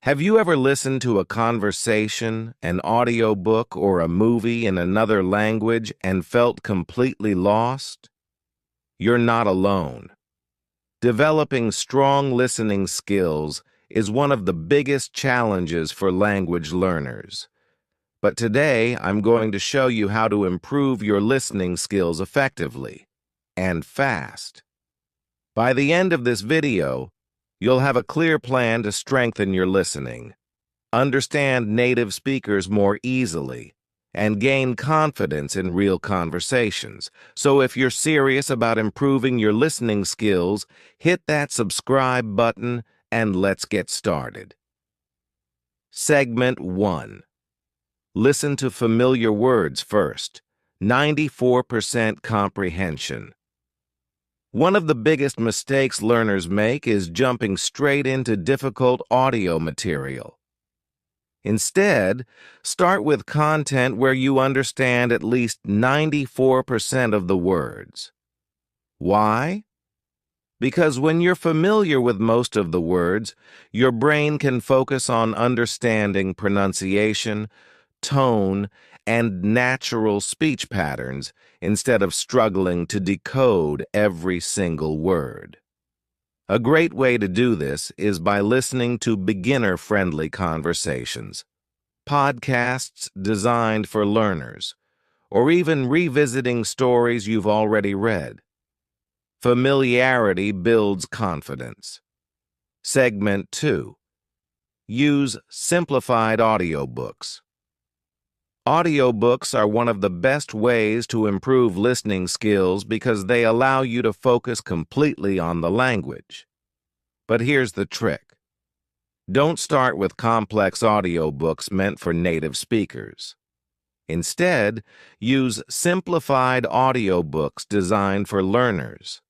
Have you ever listened to a conversation, an audiobook, or a movie in another language and felt completely lost? You're not alone. Developing strong listening skills is one of the biggest challenges for language learners. But today, I'm going to show you how to improve your listening skills effectively and fast. By the end of this video, you'll have a clear plan to strengthen your listening, understand native speakers more easily, and gain confidence in real conversations. So if you're serious about improving your listening skills, hit that subscribe button and let's get started. Segment 1. Listen to familiar words first. 94% comprehension. One of the biggest mistakes learners make is jumping straight into difficult audio material. Instead, start with content where you understand at least 94% of the words. Why? Because when you're familiar with most of the words, your brain can focus on understanding pronunciation, tone, and natural speech patterns instead of struggling to decode every single word. A great way to do this is by listening to beginner-friendly conversations, podcasts designed for learners, or even revisiting stories you've already read. Familiarity builds confidence. Segment 2. Use simplified audiobooks. Audiobooks are one of the best ways to improve listening skills because they allow you to focus completely on the language. But here's the trick. Don't start with complex audiobooks meant for native speakers. Instead, use simplified audiobooks designed for learners.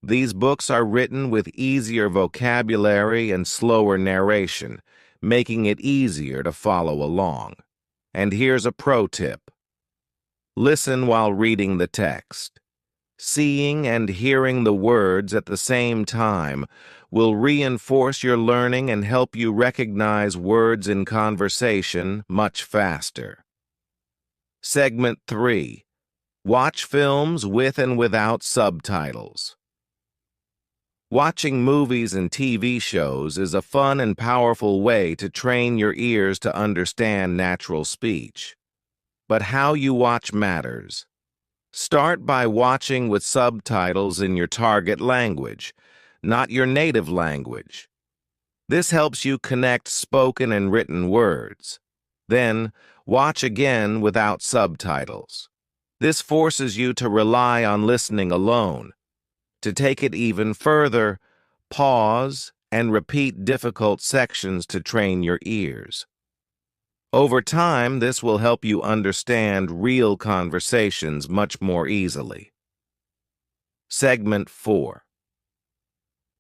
These books are written with easier vocabulary and slower narration, making it easier to follow along. And here's a pro tip. Listen while reading the text. Seeing and hearing the words at the same time will reinforce your learning and help you recognize words in conversation much faster. Segment 3. Watch films with and without subtitles. Watching movies and TV shows is a fun and powerful way to train your ears to understand natural speech. But how you watch matters. Start by watching with subtitles in your target language, not your native language. This helps you connect spoken and written words. Then, watch again without subtitles. This forces you to rely on listening alone. To take it even further, pause and repeat difficult sections to train your ears. Over time, this will help you understand real conversations much more easily. Segment 4.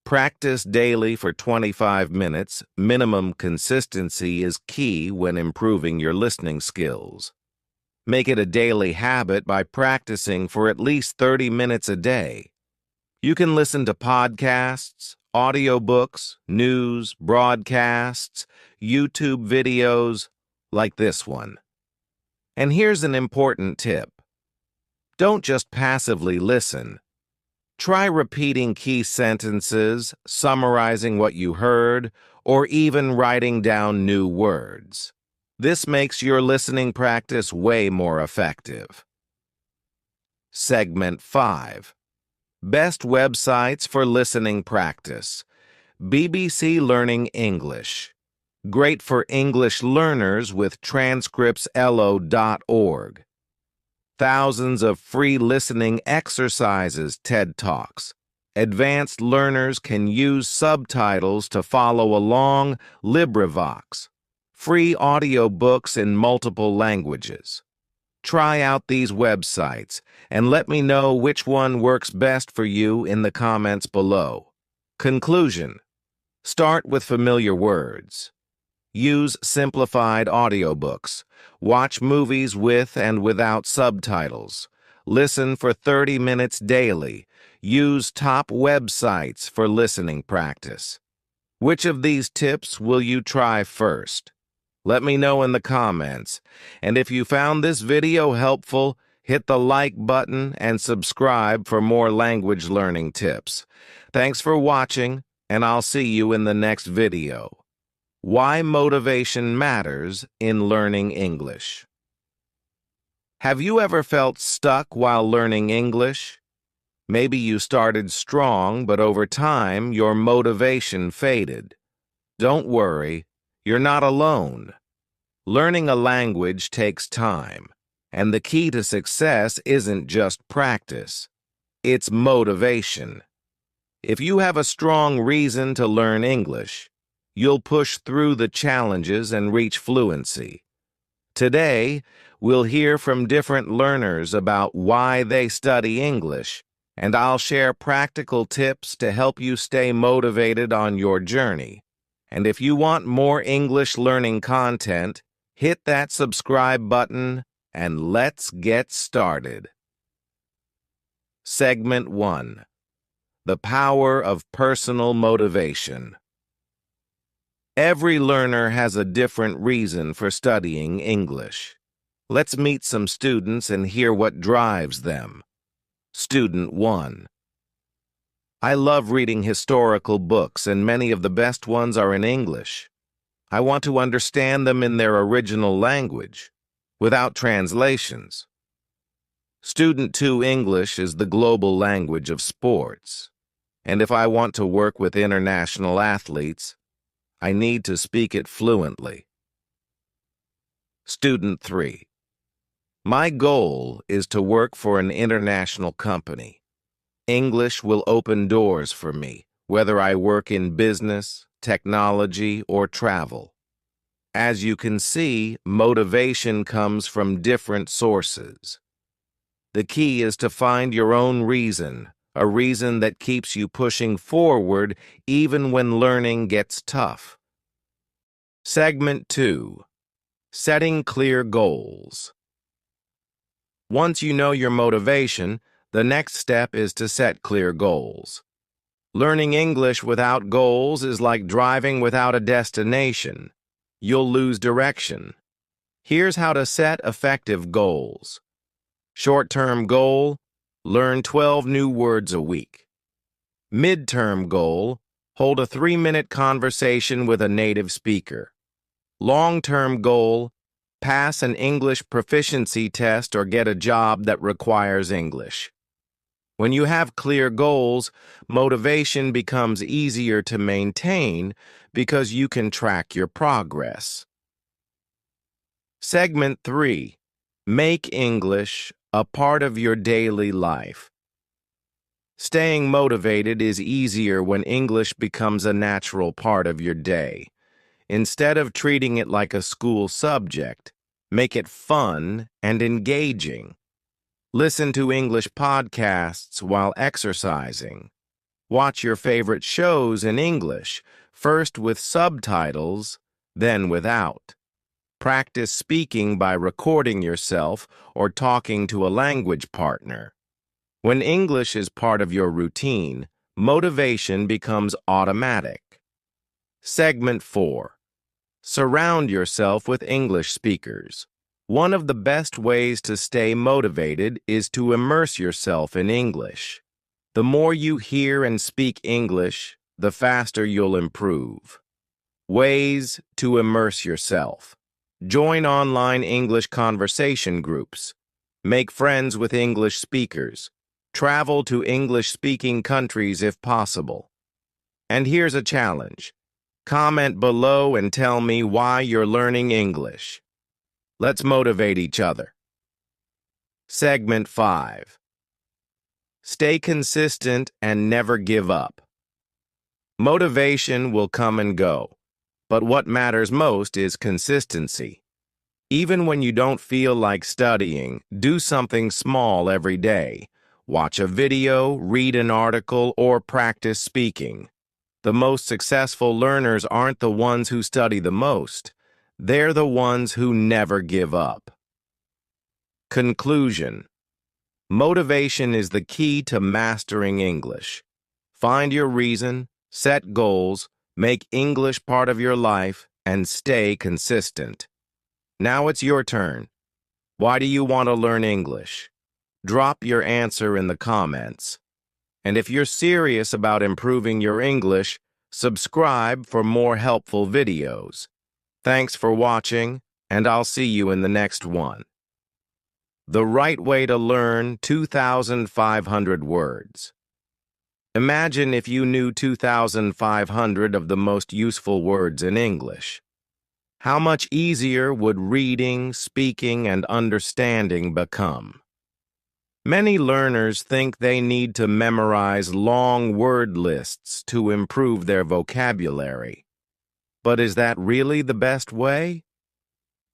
Practice daily for 25 minutes. Minimum consistency is key when improving your listening skills. Make it a daily habit by practicing for at least 30 minutes a day. You can listen to podcasts, audiobooks, news, broadcasts, YouTube videos like this one. And here's an important tip. Don't just passively listen. Try repeating key sentences, summarizing what you heard, or even writing down new words. This makes your listening practice way more effective. Segment 5. Best websites for listening practice. BBC Learning English. Great for English learners with transcripts.lo.org. Thousands of free listening exercises, TED Talks. Advanced learners can use subtitles to follow along, LibriVox. Free audiobooks in multiple languages. Try out these websites and let me know which one works best for you in the comments below. Conclusion. Start with familiar words. Use simplified audiobooks. Watch movies with and without subtitles. Listen for 30 minutes daily. Use top websites for listening practice. Which of these tips will you try first? Let me know in the comments. And if you found this video helpful, hit the like button and subscribe for more language learning tips. Thanks for watching, and I'll see you in the next video. Why motivation matters in learning English. Have you ever felt stuck while learning English? Maybe you started strong, but over time, your motivation faded. Don't worry, you're not alone. Learning a language takes time, and the key to success isn't just practice. It's motivation. If you have a strong reason to learn English, you'll push through the challenges and reach fluency. Today, we'll hear from different learners about why they study English, and I'll share practical tips to help you stay motivated on your journey. And if you want more English learning content, hit that subscribe button and let's get started. Segment 1. The Power of Personal Motivation. Every learner has a different reason for studying English. Let's meet some students and hear what drives them. Student 1. I love reading historical books, and many of the best ones are in English. I want to understand them in their original language, without translations. Student 2. English is the global language of sports, and if I want to work with international athletes, I need to speak it fluently. Student 3. My goal is to work for an international company. English will open doors for me, whether I work in business, technology, or travel. As you can see, motivation comes from different sources. The key is to find your own reason, a reason that keeps you pushing forward even when learning gets tough. Segment 2. Setting clear goals. Once you know your motivation, the next step is to set clear goals. Learning English without goals is like driving without a destination. You'll lose direction. Here's how to set effective goals. Short-term goal: learn 12 new words a week. Mid-term goal: hold a 3-minute conversation with a native speaker. Long-term goal: pass an English proficiency test or get a job that requires English. When you have clear goals, motivation becomes easier to maintain because you can track your progress. Segment 3. Make English a part of your daily life. Staying motivated is easier when English becomes a natural part of your day. Instead of treating it like a school subject, make it fun and engaging. Listen to English podcasts while exercising. Watch your favorite shows in English, first with subtitles, then without. Practice speaking by recording yourself or talking to a language partner. When English is part of your routine, motivation becomes automatic. Segment 4. Surround yourself with English speakers. One of the best ways to stay motivated is to immerse yourself in English. The more you hear and speak English, the faster you'll improve. Ways to immerse yourself. Join online English conversation groups. Make friends with English speakers. Travel to English-speaking countries if possible. And here's a challenge. Comment below and tell me why you're learning English. Let's motivate each other. Segment 5. Stay consistent and never give up. Motivation will come and go, but what matters most is consistency. Even when you don't feel like studying, do something small every day. Watch a video, read an article, or practice speaking. The most successful learners aren't the ones who study the most. They're the ones who never give up. Conclusion. Motivation is the key to mastering English. Find your reason, set goals, Make English part of your life and stay consistent. Now it's your turn. Why do you want to learn English? Drop your answer in the comments. And if you're serious about improving your English, subscribe for more helpful videos. Thanks for watching, and I'll see you in the next one. The right way to learn 2,500 words. Imagine if you knew 2,500 of the most useful words in English. How much easier would reading, speaking, and understanding become? Many learners think they need to memorize long word lists to improve their vocabulary. But is that really the best way?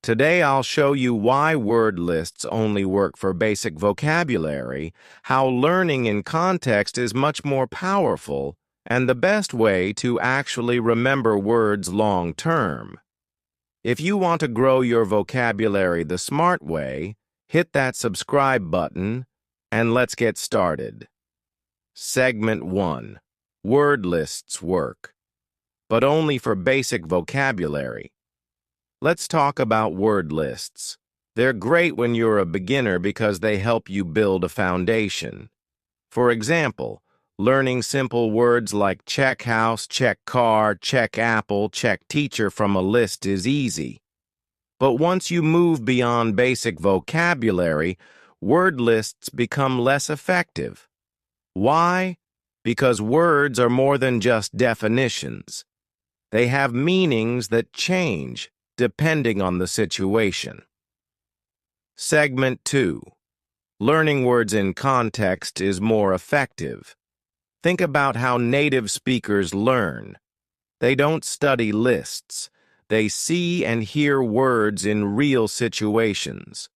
Today I'll show you why word lists only work for basic vocabulary, how learning in context is much more powerful, and the best way to actually remember words long term. If you want to grow your vocabulary the smart way, hit that subscribe button, and let's get started. Segment 1. Word lists work, but only for basic vocabulary. Let's talk about word lists. They're great when you're a beginner because they help you build a foundation. For example, learning simple words like check house, check car, check apple, check teacher from a list is easy. But once you move beyond basic vocabulary, word lists become less effective. Why? Because words are more than just definitions. They have meanings that change depending on the situation. Segment 2. Learning words in context is more effective. Think about how native speakers learn. They don't study lists. They see and hear words in real situations.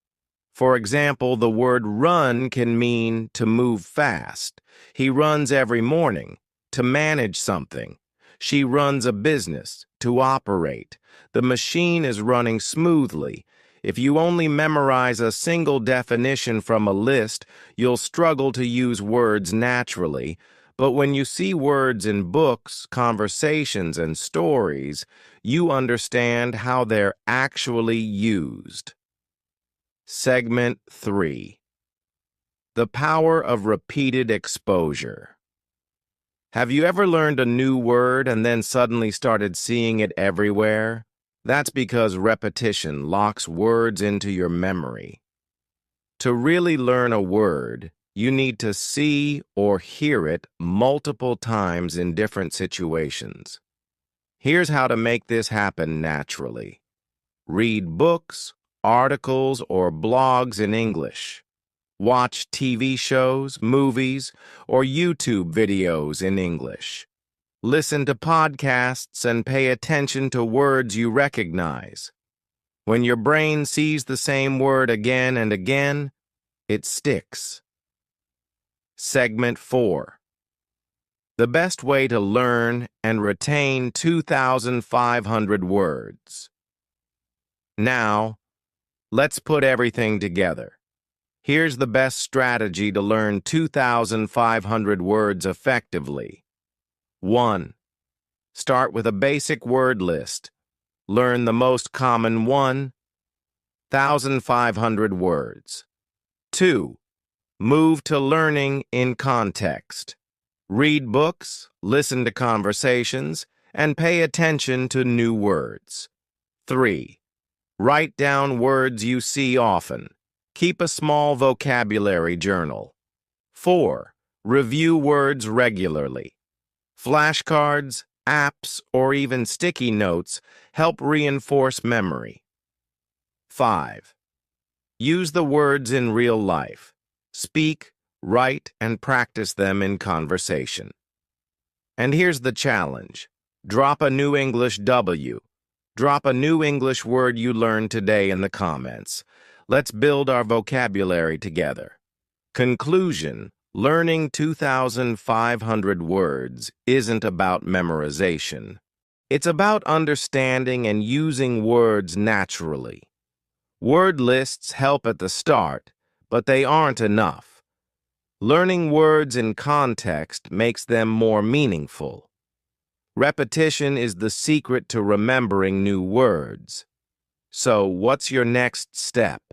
For example, the word run can mean to move fast. He runs every morning, to manage something. She runs a business, to operate. The machine is running smoothly. If you only memorize a single definition from a list, you'll struggle to use words naturally. But when you see words in books, conversations, and stories, you understand how they're actually used. Segment 3. The power of repeated exposure. Have you ever learned a new word and then suddenly started seeing it everywhere? That's because repetition locks words into your memory. To really learn a word, you need to see or hear it multiple times in different situations. Here's how to make this happen naturally. Read books, articles, or blogs in English. Watch TV shows, movies, or YouTube videos in English. Listen to podcasts and pay attention to words you recognize. When your brain sees the same word again and again, it sticks. Segment 4. The best way to learn and retain 2,500 words. Now, let's put everything together. Here's the best strategy to learn 2,500 words effectively. 1. Start with a basic word list. Learn the most common 1,500 words. 2. Move to learning in context. Read books, listen to conversations, and pay attention to new words. 3. Write down words you see often. Keep a small vocabulary journal. 4. Review words regularly. Flashcards, apps, or even sticky notes help reinforce memory. 5. Use the words in real life. Speak, write, and practice them in conversation. And here's the challenge. Drop a new English W. Drop a new English word you learned today in the comments. Let's build our vocabulary together. Conclusion: learning 2,500 words isn't about memorization. It's about understanding and using words naturally. Word lists help at the start, but they aren't enough. Learning words in context makes them more meaningful. Repetition is the secret to remembering new words. So, what's your next step?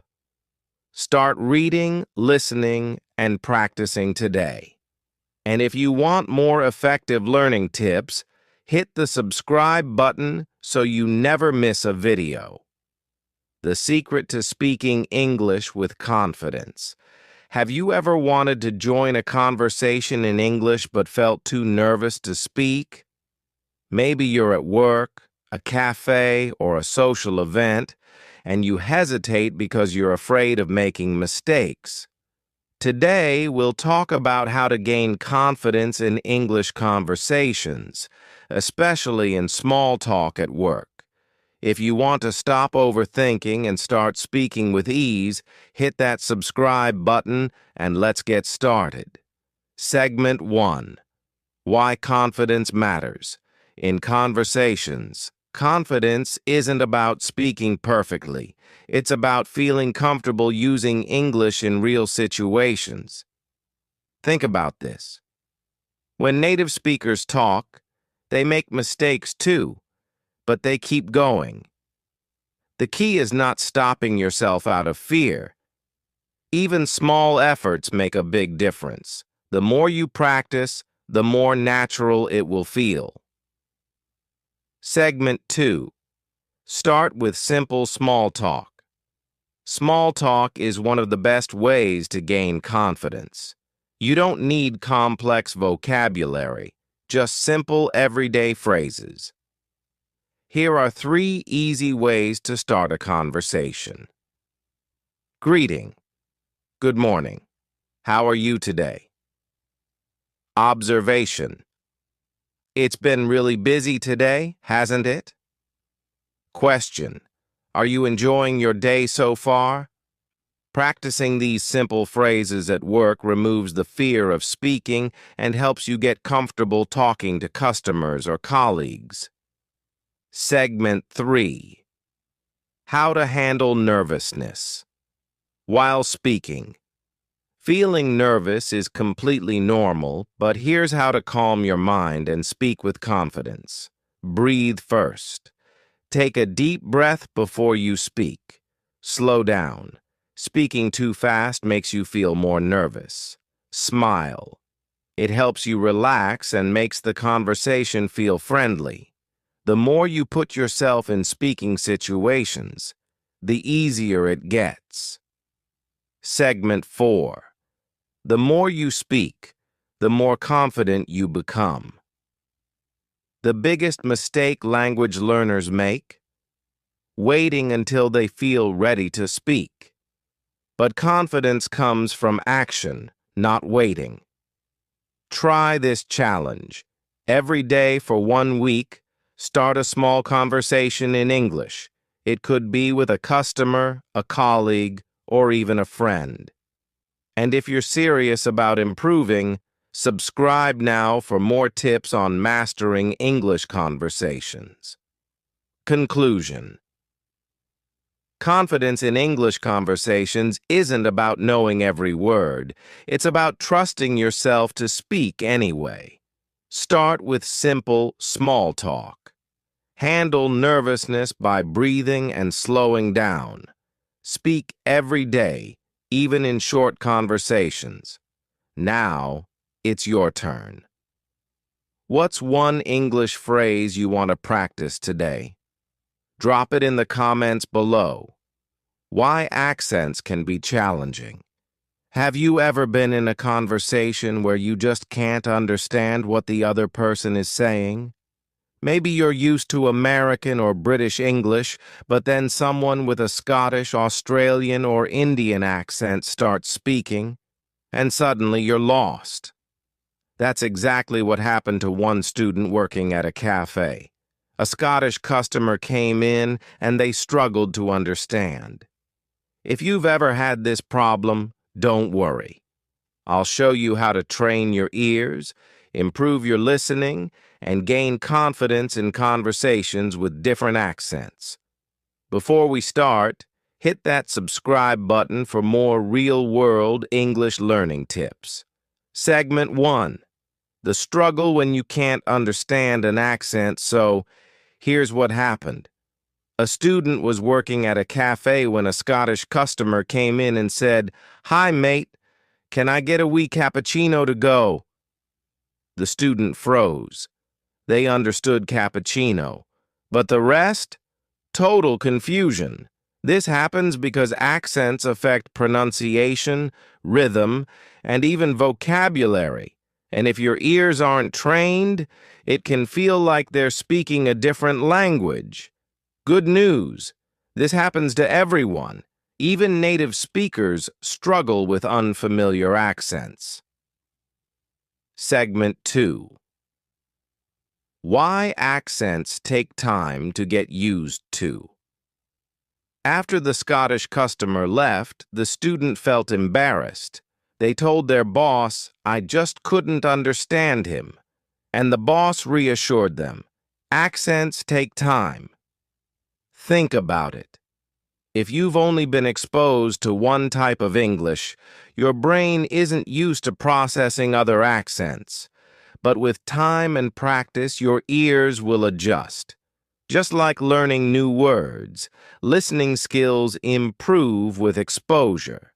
Start reading, listening, and practicing today. And if you want more effective learning tips, hit the subscribe button so you never miss a video. The secret to speaking English with confidence. Have you ever wanted to join a conversation in English but felt too nervous to speak? Maybe you're at work, a cafe, or a social event, and you hesitate because you're afraid of making mistakes. Today, we'll talk about how to gain confidence in English conversations, especially in small talk at work. If you want to stop overthinking and start speaking with ease, hit that subscribe button and let's get started. Segment 1. Why confidence matters. In conversations, confidence isn't about speaking perfectly. It's about feeling comfortable using English in real situations. Think about this. When native speakers talk, they make mistakes too, but they keep going. The key is not stopping yourself out of fear. Even small efforts make a big difference. The more you practice, the more natural it will feel. Segment 2. Start with simple small talk. Small talk is one of the best ways to gain confidence. You don't need complex vocabulary, just simple everyday phrases. Here are 3 easy ways to start a conversation. Greeting. Good morning. How are you today? Observation. It's been really busy today, hasn't it? Question. Are you enjoying your day so far? Practicing these simple phrases at work removes the fear of speaking and helps you get comfortable talking to customers or colleagues. Segment 3. How to handle nervousness. While speaking. Feeling nervous is completely normal, but here's how to calm your mind and speak with confidence. Breathe first. Take a deep breath before you speak. Slow down. Speaking too fast makes you feel more nervous. Smile. It helps you relax and makes the conversation feel friendly. The more you put yourself in speaking situations, the easier it gets. Segment 4. The more you speak, the more confident you become. The biggest mistake language learners make? Waiting until they feel ready to speak. But confidence comes from action, not waiting. Try this challenge. Every day for 1 week, start a small conversation in English. It could be with a customer, a colleague, or even a friend. And if you're serious about improving, subscribe now for more tips on mastering English conversations. Conclusion. Confidence in English conversations isn't about knowing every word. It's about trusting yourself to speak anyway. Start with simple, small talk. Handle nervousness by breathing and slowing down. Speak every day, even in short conversations. Now, it's your turn. What's one English phrase you want to practice today? Drop it in the comments below. Why accents can be challenging. Have you ever been in a conversation where you just can't understand what the other person is saying? Maybe you're used to American or British English, but then someone with a Scottish, Australian, or Indian accent starts speaking, and suddenly you're lost. That's exactly what happened to one student working at a cafe. A Scottish customer came in, and they struggled to understand. If you've ever had this problem, don't worry. I'll show you how to train your ears, improve your listening, and gain confidence in conversations with different accents. Before we start, hit that subscribe button for more real-world English learning tips. Segment 1. The struggle when you can't understand an accent, so here's what happened. A student was working at a cafe when a Scottish customer came in and said, "Hi, mate, can I get a wee cappuccino to go?" The student froze. They understood cappuccino, but the rest? Total confusion. This happens because accents affect pronunciation, rhythm, and even vocabulary. And if your ears aren't trained, it can feel like they're speaking a different language. Good news. This happens to everyone. Even native speakers struggle with unfamiliar accents. Segment 2. Why accents take time to get used to. After the Scottish customer left, the student felt embarrassed. They told their boss, "I just couldn't understand him." And the boss reassured them, accents take time. Think about it. If you've only been exposed to one type of English, your brain isn't used to processing other accents. But with time and practice, your ears will adjust. Just like learning new words, listening skills improve with exposure.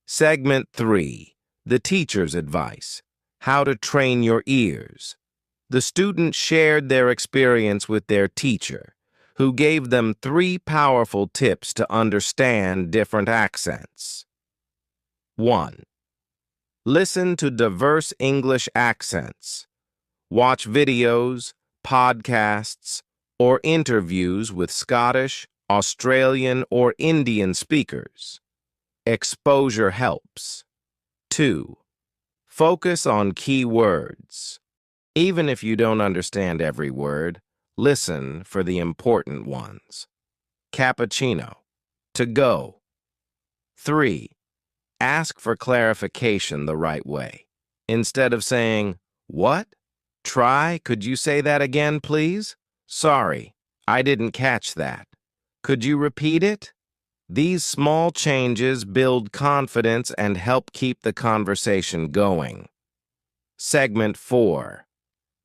Segment 3. The teacher's advice. How to train your ears. The students shared their experience with their teacher, who gave them 3 powerful tips to understand different accents. 1. Listen to diverse English accents. Watch videos, podcasts, or interviews with Scottish, Australian, or Indian speakers. Exposure helps. 2. Focus on key words. Even if you don't understand every word, listen for the important ones. Cappuccino. To go. 3. Ask for clarification the right way. Instead of saying, "What? Try, could you say that again, please? Sorry, I didn't catch that. Could you repeat it?" These small changes build confidence and help keep the conversation going. Segment 4.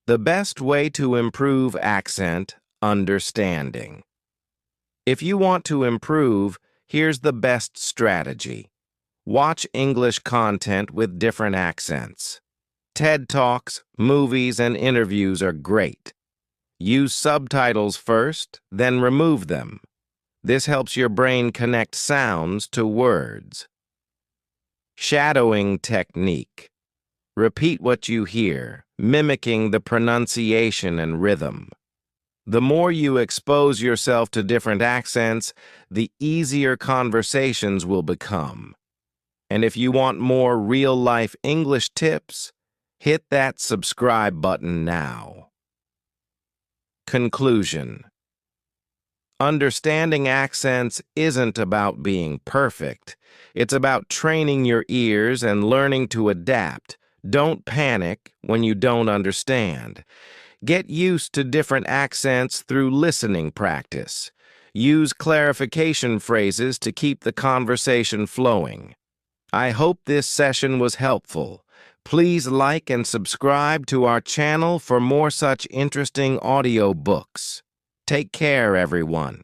The best way to improve accent understanding. If you want to improve, here's the best strategy. Watch English content with different accents. TED Talks, movies, and interviews are great. Use subtitles first, then remove them. This helps your brain connect sounds to words. Shadowing technique. Repeat what you hear, mimicking the pronunciation and rhythm. The more you expose yourself to different accents, the easier conversations will become. And if you want more real-life English tips, hit that subscribe button now. Conclusion. Understanding accents isn't about being perfect. It's about training your ears and learning to adapt. Don't panic when you don't understand. Get used to different accents through listening practice. Use clarification phrases to keep the conversation flowing. I hope this session was helpful. Please like and subscribe to our channel for more such interesting audio books. Take care, everyone.